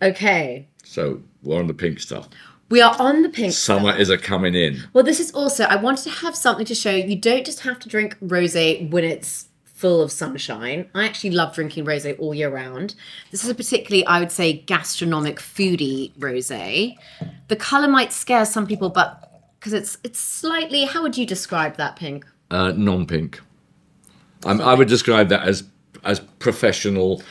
Okay. So we're on the pink stuff. We are on the pink Summer stuff. is a coming in. Well, this is also, I wanted to have something to show you don't just have to drink rosé when it's full of sunshine. I actually love drinking rosé all year round. This is a particularly, I would say, gastronomic, foodie rosé. The colour might scare some people, but because it's slightly, how would you describe that pink? Non-pink. I would describe that as professional,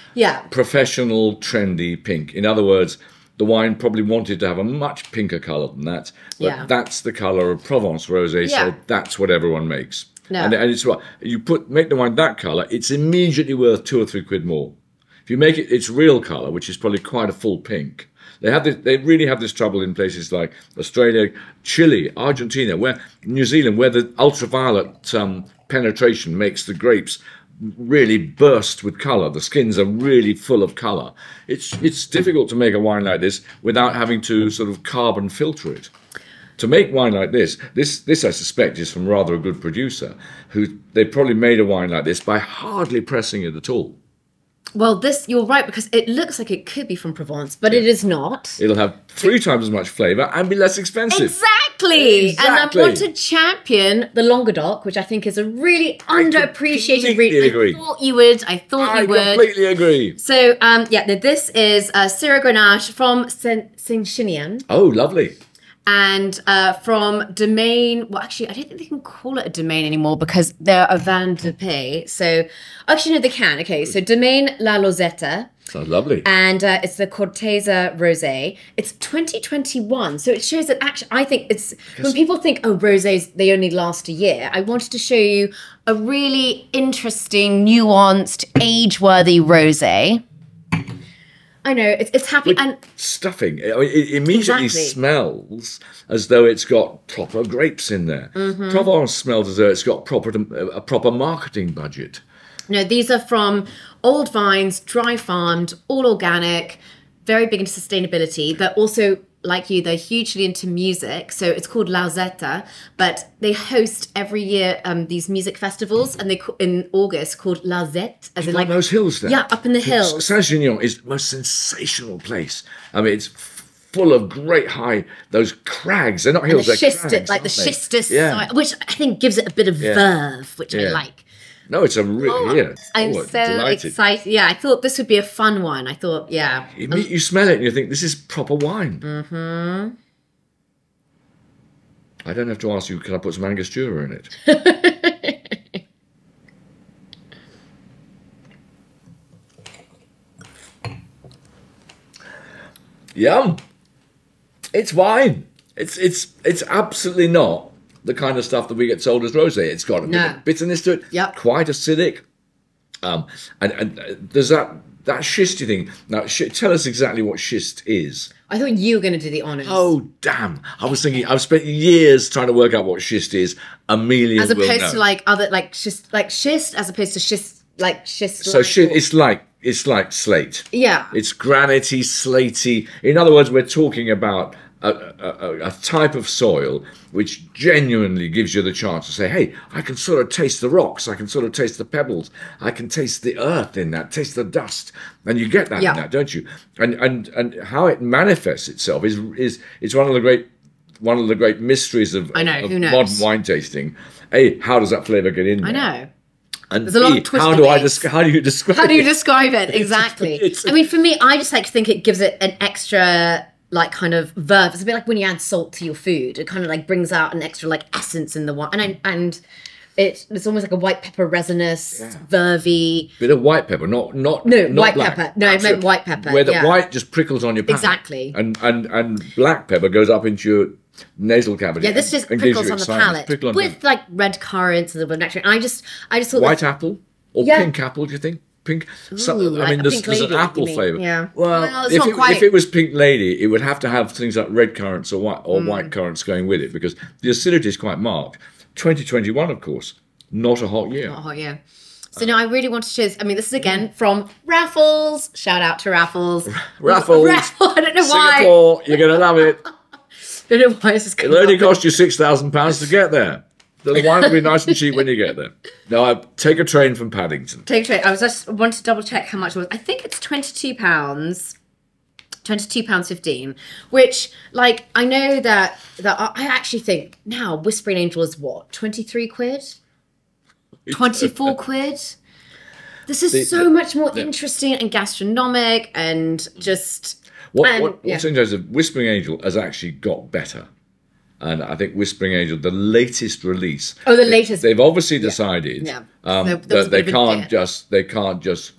professional, trendy pink. In other words, the wine probably wanted to have a much pinker colour than that, but that's the colour of Provence rosé, so that's what everyone makes. No. And it's what you make the wine that colour, it's immediately worth 2 or 3 quid more. If you make it its real colour, which is probably quite a full pink, they really have this trouble in places like Australia, Chile, Argentina, New Zealand, where the ultraviolet penetration makes the grapes really burst with colour. The skins are really full of colour. It's difficult to make a wine like this without having to sort of carbon filter it. To make wine like this I suspect is from rather a good producer they probably made a wine like this by hardly pressing it at all. Well, you're right, because it looks like it could be from Provence, but it is not. It'll have 3 times as much flavour and be less expensive. Exactly. And I want to champion the Languedoc, which I think is a really underappreciated region. I thought you would. I completely agree. So, this is Syrah Grenache from Saint-Chinian. Oh, lovely. And from Domaine, well, actually, I don't think they can call it a domain anymore because they're a Vin de Paix. So, actually, no, they can. Okay, so Domaine La Lauzeta. Sounds lovely. And it's the Certeza Rosé. It's 2021. So it shows that actually, I think when people think, oh, rosés, they only last a year. I wanted to show you a really interesting, nuanced, age-worthy rosé. I know, it's happy and stuffing. It immediately smells as though it's got proper grapes in there. Mm-hmm. Provence smells as though it's got a proper marketing budget. No, these are from old vines, dry farmed, all organic, very big into sustainability. They're also, like you, they're hugely into music. So it's called Lauzeta, but they host every year these music festivals, and in August called Lauzet. As in like those hills there. Yeah, up in the hills. Saint-Chinian is the most sensational place. I mean, it's full of great those crags. They're not hills, they're crags. Like the schistous, which I think gives it a bit of verve, which I like. No, it's a real. I'm so delighted. Excited. Yeah, I thought this would be a fun one. I thought, You smell it and you think, this is proper wine. Mm-hmm. I don't have to ask you, can I put some Angostura in it? Yum. It's wine. It's absolutely not the kind of stuff that we get sold as rosé. It's got a bit of bitterness to it. Yep. Quite acidic. And there's that schisty thing. Now, tell us exactly what schist is. I thought you were going to do the honours. Oh, damn. I was thinking, I've spent years trying to work out what schist is. Amelia as opposed to like other, like schist, as opposed to schist, like schist. So it's like slate. Yeah. It's granity, slatey. In other words, we're talking about a type of soil which genuinely gives you the chance to say, hey, I can sort of taste the rocks, I can sort of taste the pebbles, I can taste the earth in that, taste the dust, and you get that in that, don't you? And how it manifests itself is it's one of the great mysteries of modern wine tasting. A, how does that flavour get in there? I know. And there's a lot of twist. How do you describe it? Exactly. I mean, for me, I just like to think it gives it an extra, like, kind of verve. It's a bit like when you add salt to your food. It kind of like brings out an extra like essence in the wine, and it's almost like a white pepper resinous, vervey. Bit of white pepper, not white black. Pepper. No, I meant white pepper. Where the white just prickles on your palate. Exactly. And black pepper goes up into your nasal cavity. Yeah, this just prickles on the palate with like red currants and a little bit of nectarine. I just thought white apple or pink apple. Do you think? Pink. Ooh, I mean, there's an apple flavour. Yeah. Well, it's not quite. If it was pink lady, it would have to have things like red currants or white currants going with it, because the acidity is quite marked. 2021, of course, not a hot year. Not a hot year. So now I really want to choose. I mean, this is again from Raffles. Shout out to Raffles. Raffles. I don't know why. Singapore, you're going to love it. I don't know why this is coming. It'll only cost you £6,000 to get there. The wine will be nice and cheap when you get there. Now, take a train from Paddington. Take a train. I wanted to double check how much it was. I think it's £22. £22.15, which, like, I know that I actually think now Whispering Angel is what, 23 quid? 24 quid? This is so much more interesting and gastronomic and just... What's interesting, Whispering Angel has actually got better. And I think Whispering Angel, the latest release... Oh, the latest... They've obviously decided that they can't just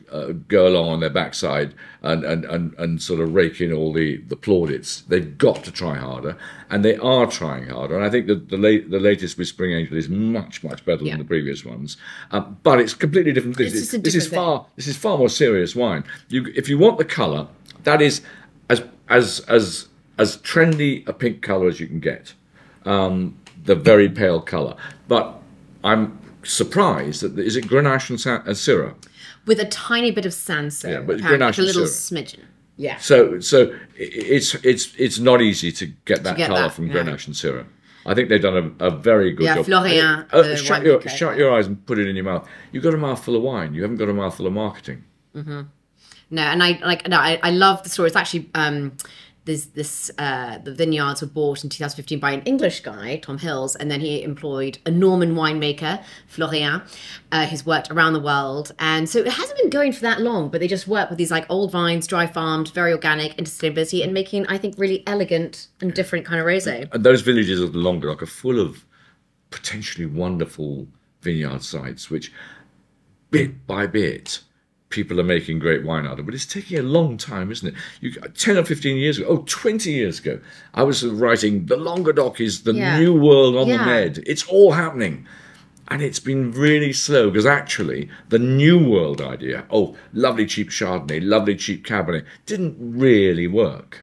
go along on their backside and sort of rake in all the plaudits. They've got to try harder, and they are trying harder. And I think that the latest Whispering Angel is much, much better than the previous ones. But it's completely different. This is far more serious wine. If you want the colour, that is as trendy a pink colour as you can get. The very pale colour. But I'm surprised that, is it Grenache and Syrah? With a tiny bit of Sancerre. Yeah, but Grenache like a little Syrah. smidgen. Yeah. So it's not easy to get that colour from Grenache and Syrah. I think they've done a very good job. Florian. Shut your eyes and put it in your mouth. You've got a mouthful of wine. You haven't got a mouthful of marketing. Mm-hmm. No, and I love the story. It's actually the vineyards were bought in 2015 by an English guy, Tom Hills, and then he employed a Norman winemaker, Florian, who's worked around the world. And so it hasn't been going for that long, but they just work with these like old vines, dry farmed, very organic, into sustainability, and making, I think, really elegant and different kind of rosé. And those villages of the Languedoc are full of potentially wonderful vineyard sites, which bit by bit people are making great wine out of, but it's taking a long time, isn't it? 10 or 15 years ago, 20 years ago, I was writing, the Languedoc is the new world on the Med. It's all happening. And it's been really slow, because actually, the new world idea, lovely cheap Chardonnay, lovely cheap Cabernet, didn't really work.